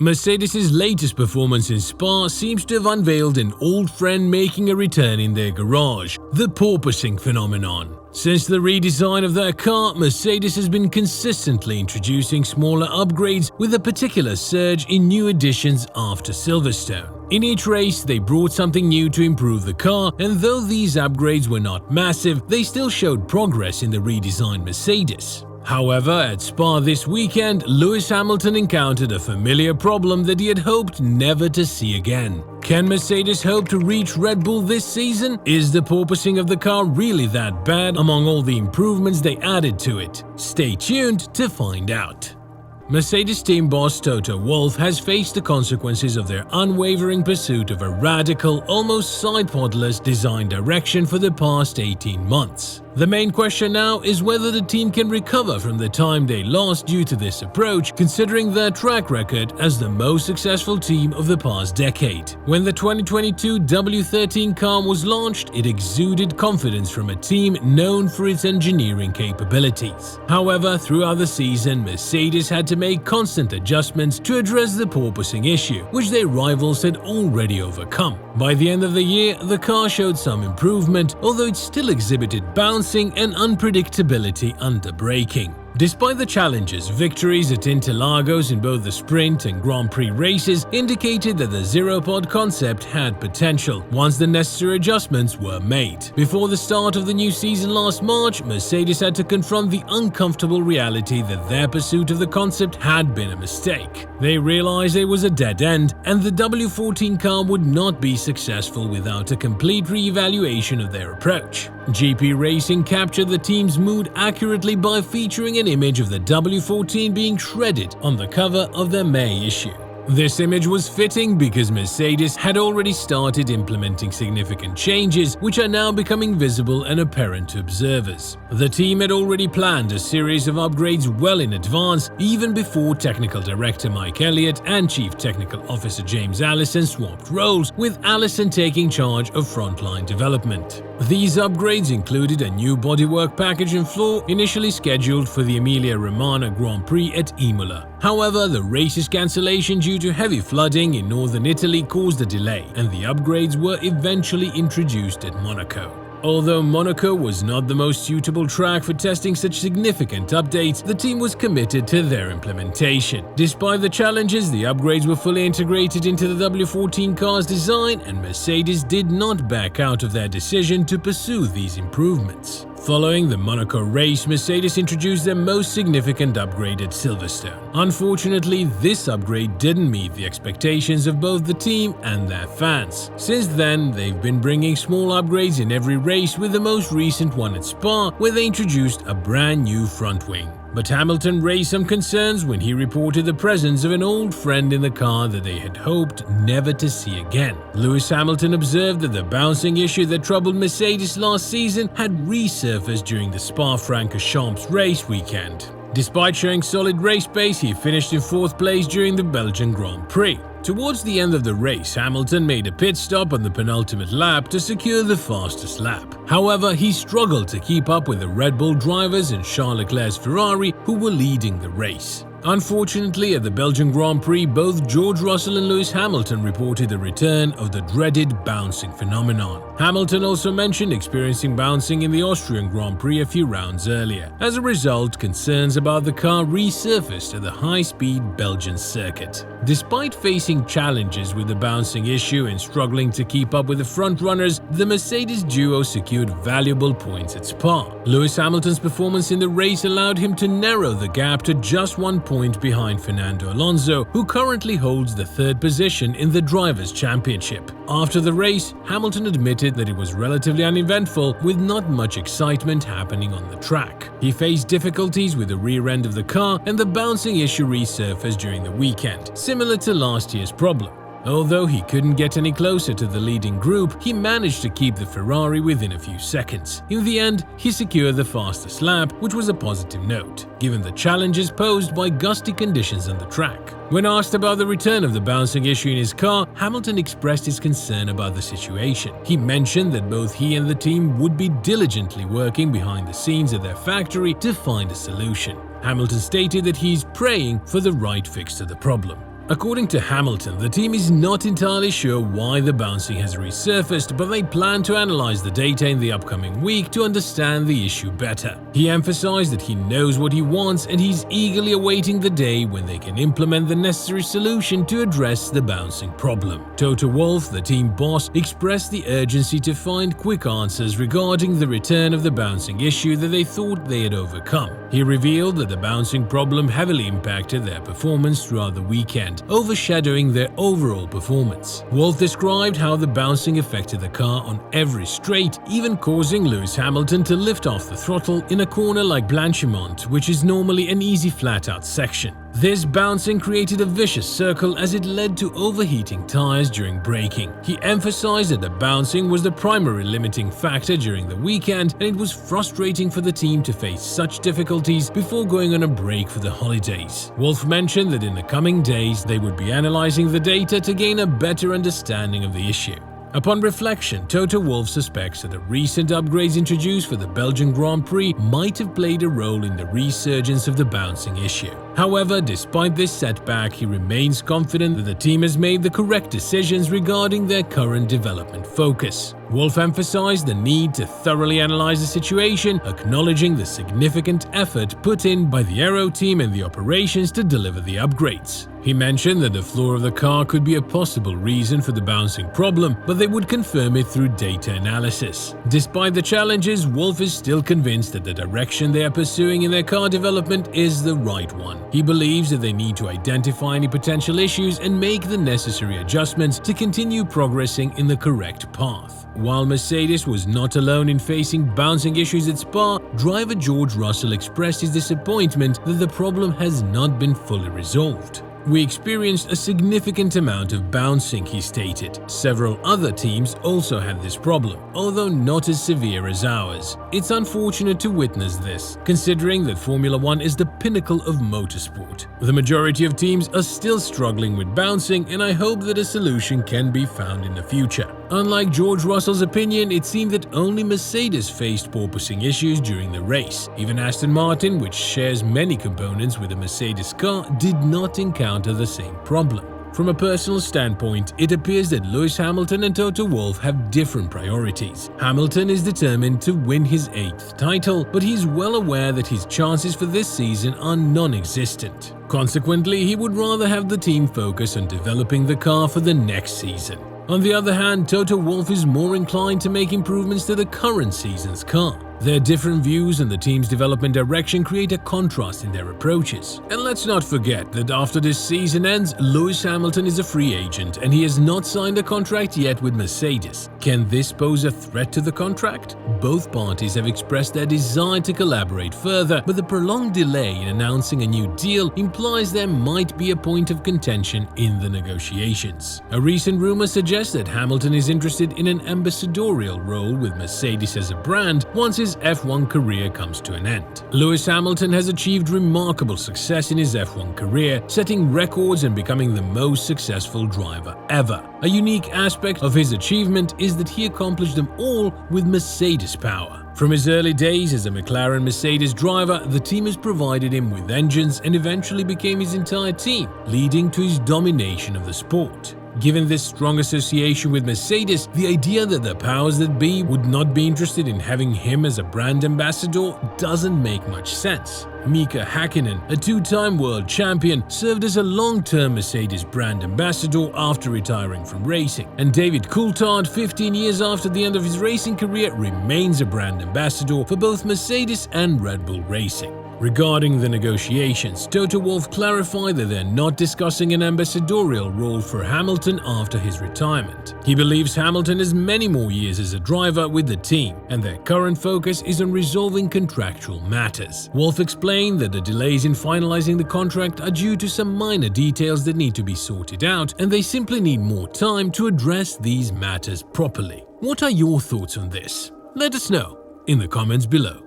Mercedes' latest performance in Spa seems to have unveiled an old friend making a return in their garage, the porpoising phenomenon. Since the redesign of their car, Mercedes has been consistently introducing smaller upgrades with a particular surge in new additions after Silverstone. In each race, they brought something new to improve the car, and though these upgrades were not massive, they still showed progress in the redesigned Mercedes. However, at Spa this weekend, Lewis Hamilton encountered a familiar problem that he had hoped never to see again. Can Mercedes hope to reach Red Bull this season? Is the porpoising of the car really that bad among all the improvements they added to it? Stay tuned to find out. Mercedes team boss Toto Wolff has faced the consequences of their unwavering pursuit of a radical, almost side-podless design direction for the past 18 months. The main question now is whether the team can recover from the time they lost due to this approach, considering their track record as the most successful team of the past decade. When the 2022 W13 car was launched, it exuded confidence from a team known for its engineering capabilities. However, throughout the season, Mercedes had to make constant adjustments to address the porpoising issue, which their rivals had already overcome. By the end of the year, the car showed some improvement, although it still exhibited bouncing and unpredictability under braking. Despite the challenges, victories at Interlagos in both the sprint and Grand Prix races indicated that the zero-pod concept had potential once the necessary adjustments were made. Before the start of the new season last March, Mercedes had to confront the uncomfortable reality that their pursuit of the concept had been a mistake. They realized it was a dead end, and the W14 car would not be successful without a complete re-evaluation of their approach. GP Racing captured the team's mood accurately by featuring an image of the W14 being shredded on the cover of their May issue. This image was fitting because Mercedes had already started implementing significant changes, which are now becoming visible and apparent to observers. The team had already planned a series of upgrades well in advance, even before Technical Director Mike Elliott and Chief Technical Officer James Allison swapped roles, with Allison taking charge of frontline development. These upgrades included a new bodywork package and floor, initially scheduled for the Emilia-Romagna Grand Prix at Imola. However, the race's cancellation due to heavy flooding in northern Italy caused a delay, and the upgrades were eventually introduced at Monaco. Although Monaco was not the most suitable track for testing such significant updates, the team was committed to their implementation. Despite the challenges, the upgrades were fully integrated into the W14 car's design, and Mercedes did not back out of their decision to pursue these improvements. Following the Monaco race, Mercedes introduced their most significant upgrade at Silverstone. Unfortunately, this upgrade didn't meet the expectations of both the team and their fans. Since then, they've been bringing small upgrades in every race, with the most recent one at Spa, where they introduced a brand new front wing. But Hamilton raised some concerns when he reported the presence of an old friend in the car that they had hoped never to see again. Lewis Hamilton observed that the bouncing issue that troubled Mercedes last season had resurfaced during the Spa-Francorchamps race weekend. Despite showing solid race pace, he finished in 4th place during the Belgian Grand Prix. Towards the end of the race, Hamilton made a pit stop on the penultimate lap to secure the fastest lap. However, he struggled to keep up with the Red Bull drivers and Charles Leclerc's Ferrari, who were leading the race. Unfortunately, at the Belgian Grand Prix, both George Russell and Lewis Hamilton reported the return of the dreaded bouncing phenomenon. Hamilton also mentioned experiencing bouncing in the Austrian Grand Prix a few rounds earlier. As a result, concerns about the car resurfaced at the high-speed Belgian circuit. Despite facing challenges with the bouncing issue and struggling to keep up with the frontrunners, the Mercedes duo secured valuable points at Spa. Lewis Hamilton's performance in the race allowed him to narrow the gap to just 1 point behind Fernando Alonso, who currently holds the 3rd position in the Drivers' Championship. After the race, Hamilton admitted that it was relatively uneventful, with not much excitement happening on the track. He faced difficulties with the rear end of the car, and the bouncing issue resurfaced during the weekend, similar to last year's problem. Although he couldn't get any closer to the leading group, he managed to keep the Ferrari within a few seconds. In the end, he secured the fastest lap, which was a positive note, given the challenges posed by gusty conditions on the track. When asked about the return of the bouncing issue in his car, Hamilton expressed his concern about the situation. He mentioned that both he and the team would be diligently working behind the scenes at their factory to find a solution. Hamilton stated that he's praying for the right fix to the problem. According to Hamilton, the team is not entirely sure why the bouncing has resurfaced, but they plan to analyze the data in the upcoming week to understand the issue better. He emphasized that he knows what he wants and he's eagerly awaiting the day when they can implement the necessary solution to address the bouncing problem. Toto Wolff, the team boss, expressed the urgency to find quick answers regarding the return of the bouncing issue that they thought they had overcome. He revealed that the bouncing problem heavily impacted their performance throughout the weekend, overshadowing their overall performance. Wolff described how the bouncing affected the car on every straight, even causing Lewis Hamilton to lift off the throttle in a corner like Blanchimont, which is normally an easy flat-out section. This bouncing created a vicious circle as it led to overheating tires during braking. He emphasized that the bouncing was the primary limiting factor during the weekend, and it was frustrating for the team to face such difficulties before going on a break for the holidays. Wolff mentioned that in the coming days they would be analyzing the data to gain a better understanding of the issue. Upon reflection, Toto Wolff suspects that the recent upgrades introduced for the Belgian Grand Prix might have played a role in the resurgence of the bouncing issue. However, despite this setback, he remains confident that the team has made the correct decisions regarding their current development focus. Wolff emphasized the need to thoroughly analyze the situation, acknowledging the significant effort put in by the aero team and the operations to deliver the upgrades. He mentioned that the floor of the car could be a possible reason for the bouncing problem, but they would confirm it through data analysis. Despite the challenges, Wolff is still convinced that the direction they are pursuing in their car development is the right one. He believes that they need to identify any potential issues and make the necessary adjustments to continue progressing in the correct path. While Mercedes was not alone in facing bouncing issues at Spa, driver George Russell expressed his disappointment that the problem has not been fully resolved. "We experienced a significant amount of bouncing," he stated. "Several other teams also had this problem, although not as severe as ours. It's unfortunate to witness this, considering that Formula One is the pinnacle of motorsport. The majority of teams are still struggling with bouncing, and I hope that a solution can be found in the future." Unlike George Russell's opinion, it seemed that only Mercedes faced porpoising issues during the race. Even Aston Martin, which shares many components with the Mercedes car, did not encounter the same problem. From a personal standpoint, it appears that Lewis Hamilton and Toto Wolff have different priorities. Hamilton is determined to win his 8th title, but he's well aware that his chances for this season are non-existent. Consequently, he would rather have the team focus on developing the car for the next season. On the other hand, Toto Wolff is more inclined to make improvements to the current season's car. Their different views on the team's development direction create a contrast in their approaches. And let's not forget that after this season ends, Lewis Hamilton is a free agent and he has not signed a contract yet with Mercedes. Can this pose a threat to the contract? Both parties have expressed their desire to collaborate further, but the prolonged delay in announcing a new deal implies there might be a point of contention in the negotiations. A recent rumor suggests that Hamilton is interested in an ambassadorial role with Mercedes as a brand once his F1 career comes to an end. Lewis Hamilton has achieved remarkable success in his F1 career, setting records and becoming the most successful driver ever. A unique aspect of his achievement is that he accomplished them all with Mercedes power. From his early days as a McLaren Mercedes driver, the team has provided him with engines and eventually became his entire team, leading to his domination of the sport. Given this strong association with Mercedes, the idea that the powers that be would not be interested in having him as a brand ambassador doesn't make much sense. Mika Häkkinen, a two-time world champion, served as a long-term Mercedes brand ambassador after retiring from racing, and David Coulthard, 15 years after the end of his racing career, remains a brand ambassador for both Mercedes and Red Bull Racing. Regarding the negotiations, Toto Wolff clarified that they're not discussing an ambassadorial role for Hamilton after his retirement. He believes Hamilton has many more years as a driver with the team, and their current focus is on resolving contractual matters. Wolff explained that the delays in finalizing the contract are due to some minor details that need to be sorted out, and they simply need more time to address these matters properly. What are your thoughts on this? Let us know in the comments below.